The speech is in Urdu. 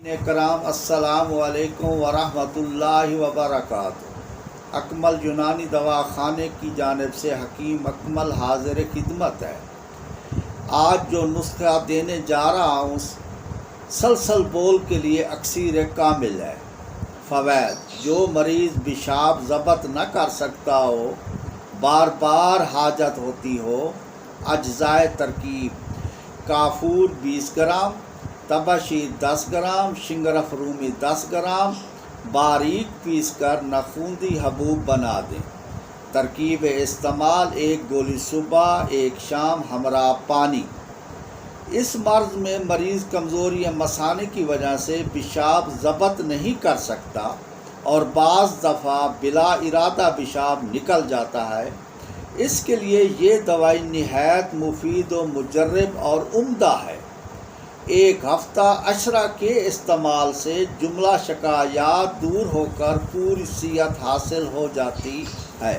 کرام السلام علیکم ورحمۃ اللہ وبرکاتہ۔ اکمل یونانی دواخانے کی جانب سے حکیم اکمل حاضر خدمت ہے۔ آج جو نسخہ دینے جا رہا ہوں سلسل بول کے لیے اکثیر کامل ہے۔ فوائد: جو مریض پیشاب ضبط نہ کر سکتا ہو، بار بار حاجت ہوتی ہو، اجزائے ترکیب: کافور 20 گرام، تباشیر 10 گرام، شنگرف رومی 10 گرام، باریک پیس کر نخوندی حبوب بنا دیں۔ ترکیب استعمال: 1 گولی صبح، 1 شام، ہمراہ پانی۔ اس مرض میں مریض کمزوری مثانے کی وجہ سے پیشاب ضبط نہیں کر سکتا اور بعض دفعہ بلا ارادہ پیشاب نکل جاتا ہے۔ اس کے لیے یہ دوائی نہایت مفید و مجرب اور عمدہ ہے۔ 1 ہفتہ عشرہ کے استعمال سے جملہ شکایات دور ہو کر پوری صحت حاصل ہو جاتی ہے۔